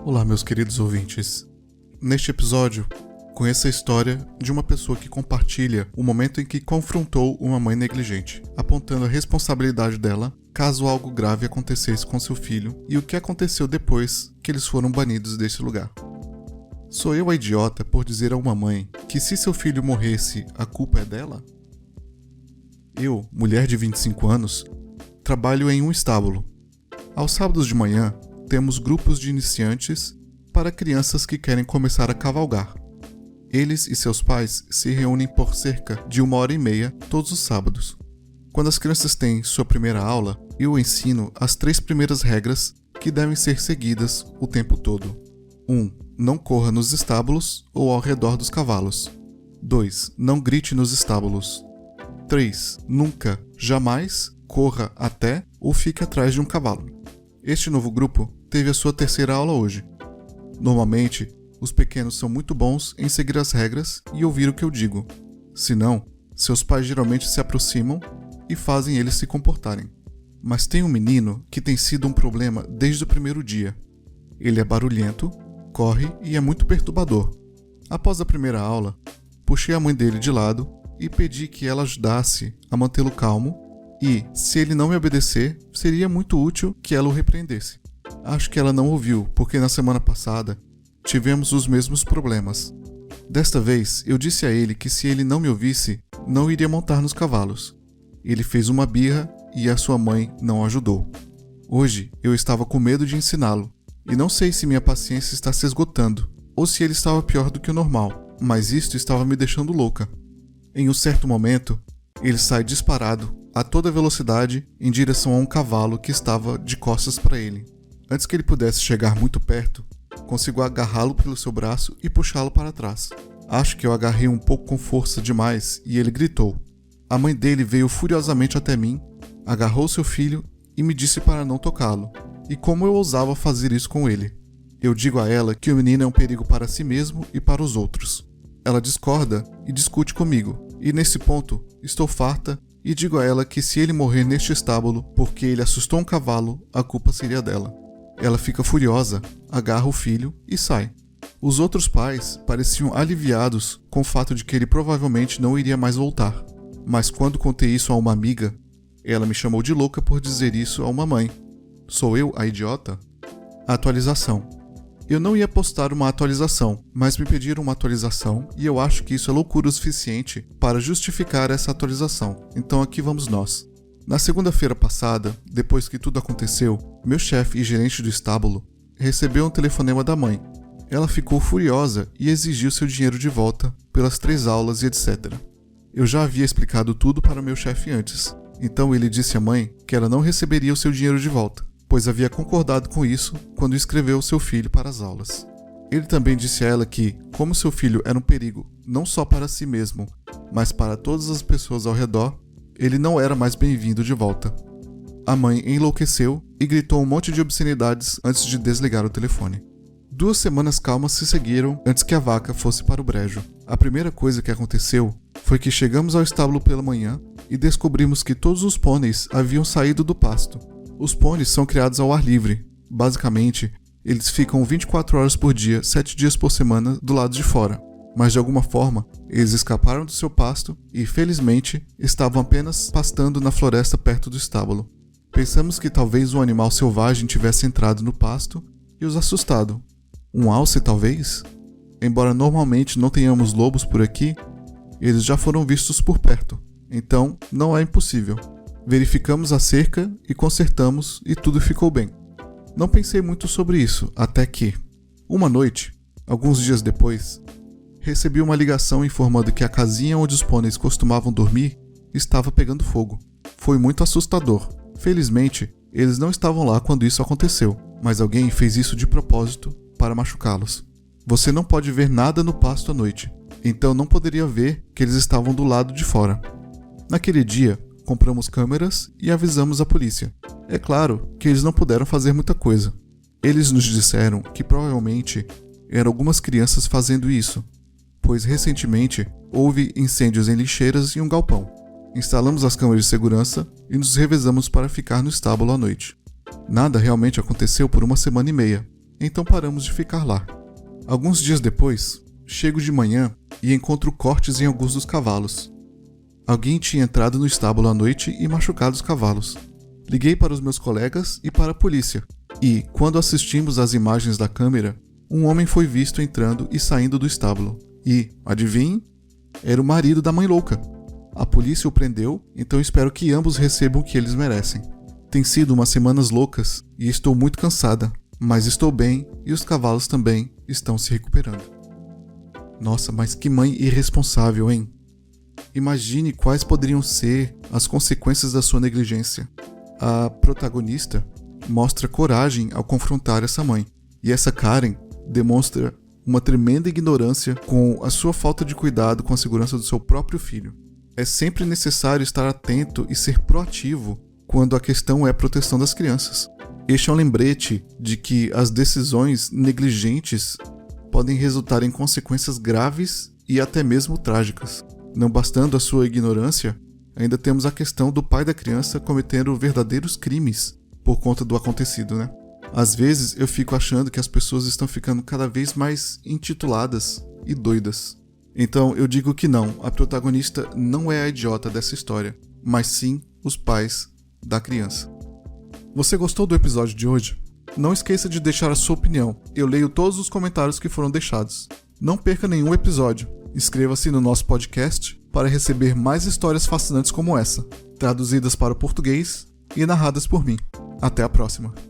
Olá, meus queridos ouvintes. Neste episódio, conheça a história de uma pessoa que compartilha o momento em que confrontou uma mãe negligente, apontando a responsabilidade dela caso algo grave acontecesse com seu filho e o que aconteceu depois que eles foram banidos desse lugar. Sou eu a idiota por dizer a uma mãe que se seu filho morresse, a culpa é dela? Eu, mulher de 25 anos, trabalho em um estábulo. Aos sábados de manhã, temos grupos de iniciantes para crianças que querem começar a cavalgar. Eles e seus pais se reúnem por cerca de 1h30 todos os sábados. Quando as crianças têm sua primeira aula, eu ensino as 3 primeiras regras que devem ser seguidas o tempo todo. 1. Não corra nos estábulos ou ao redor dos cavalos. 2. Não grite nos estábulos. 3. Nunca, jamais, corra até ou fique atrás de um cavalo. Este novo grupo teve a sua terceira aula hoje. Normalmente, os pequenos são muito bons em seguir as regras e ouvir o que eu digo. Se não, seus pais geralmente se aproximam e fazem eles se comportarem. Mas tem um menino que tem sido um problema desde o primeiro dia. Ele é barulhento, corre e é muito perturbador. Após a primeira aula, puxei a mãe dele de lado e pedi que ela ajudasse a mantê-lo calmo e, se ele não me obedecer, seria muito útil que ela o repreendesse. Acho que ela não ouviu, porque na semana passada tivemos os mesmos problemas. Desta vez, eu disse a ele que se ele não me ouvisse, não iria montar nos cavalos. Ele fez uma birra e a sua mãe não ajudou. Hoje, eu estava com medo de ensiná-lo, e não sei se minha paciência está se esgotando, ou se ele estava pior do que o normal, mas isto estava me deixando louca. Em um certo momento, ele sai disparado, a toda velocidade, em direção a um cavalo que estava de costas para ele. Antes que ele pudesse chegar muito perto, consigo agarrá-lo pelo seu braço e puxá-lo para trás. Acho que eu agarrei um pouco com força demais e ele gritou. A mãe dele veio furiosamente até mim, agarrou seu filho e me disse para não tocá-lo. E como eu ousava fazer isso com ele? Eu digo a ela que o menino é um perigo para si mesmo e para os outros. Ela discorda e discute comigo, e nesse ponto estou farta e digo a ela que se ele morrer neste estábulo porque ele assustou um cavalo, a culpa seria dela. Ela fica furiosa, agarra o filho e sai. Os outros pais pareciam aliviados com o fato de que ele provavelmente não iria mais voltar. Mas quando contei isso a uma amiga, ela me chamou de louca por dizer isso a uma mãe. Sou eu a idiota? Atualização. Eu não ia postar uma atualização, mas me pediram uma atualização e eu acho que isso é loucura o suficiente para justificar essa atualização. Então aqui vamos nós. Na segunda-feira passada, depois que tudo aconteceu, meu chefe e gerente do estábulo recebeu um telefonema da mãe. Ela ficou furiosa e exigiu seu dinheiro de volta pelas 3 aulas e etc. Eu já havia explicado tudo para o meu chefe antes, então ele disse à mãe que ela não receberia o seu dinheiro de volta, pois havia concordado com isso quando inscreveu seu filho para as aulas. Ele também disse a ela que, como seu filho era um perigo não só para si mesmo, mas para todas as pessoas ao redor, ele não era mais bem-vindo de volta. A mãe enlouqueceu e gritou um monte de obscenidades antes de desligar o telefone. 2 semanas calmas se seguiram antes que a vaca fosse para o brejo. A primeira coisa que aconteceu foi que chegamos ao estábulo pela manhã e descobrimos que todos os pôneis haviam saído do pasto. Os pôneis são criados ao ar livre. Basicamente, eles ficam 24 horas por dia, 7 dias por semana do lado de fora. Mas de alguma forma, eles escaparam do seu pasto e, felizmente, estavam apenas pastando na floresta perto do estábulo. Pensamos que talvez um animal selvagem tivesse entrado no pasto e os assustado. Um alce, talvez? Embora normalmente não tenhamos lobos por aqui, eles já foram vistos por perto, então não é impossível. Verificamos a cerca e consertamos e tudo ficou bem. Não pensei muito sobre isso, até que, uma noite, alguns dias depois, recebi uma ligação informando que a casinha onde os pôneis costumavam dormir estava pegando fogo. Foi muito assustador. Felizmente, eles não estavam lá quando isso aconteceu, mas alguém fez isso de propósito para machucá-los. Você não pode ver nada no pasto à noite, então não poderia ver que eles estavam do lado de fora. Naquele dia, compramos câmeras e avisamos a polícia. É claro que eles não puderam fazer muita coisa. Eles nos disseram que provavelmente eram algumas crianças fazendo isso, pois recentemente houve incêndios em lixeiras e um galpão. Instalamos as câmeras de segurança e nos revezamos para ficar no estábulo à noite. Nada realmente aconteceu por 1 semana e meia. então paramos de ficar lá. Alguns dias depois, chego de manhã e encontro cortes em alguns dos cavalos. Alguém tinha entrado no estábulo à noite e machucado os cavalos. Liguei para os meus colegas e para a polícia, e, quando assistimos às imagens da câmera, um homem foi visto entrando e saindo do estábulo. E, adivinhe, era o marido da mãe louca. A polícia o prendeu, então espero que ambos recebam o que eles merecem. Tem sido umas semanas loucas e estou muito cansada, mas estou bem e os cavalos também estão se recuperando. Nossa, mas que mãe irresponsável, hein? Imagine quais poderiam ser as consequências da sua negligência. A protagonista mostra coragem ao confrontar essa mãe, e essa Karen demonstra uma tremenda ignorância com a sua falta de cuidado com a segurança do seu próprio filho. É sempre necessário estar atento e ser proativo quando a questão é a proteção das crianças. Este é um lembrete de que as decisões negligentes podem resultar em consequências graves e até mesmo trágicas. Não bastando a sua ignorância, ainda temos a questão do pai da criança cometendo verdadeiros crimes por conta do acontecido, né? Às vezes eu fico achando que as pessoas estão ficando cada vez mais intituladas e doidas. Então eu digo que não, a protagonista não é a idiota dessa história, mas sim os pais da criança. Você gostou do episódio de hoje? Não esqueça de deixar a sua opinião, eu leio todos os comentários que foram deixados. Não perca nenhum episódio. Inscreva-se no nosso podcast para receber mais histórias fascinantes como essa, traduzidas para o português e narradas por mim. Até a próxima!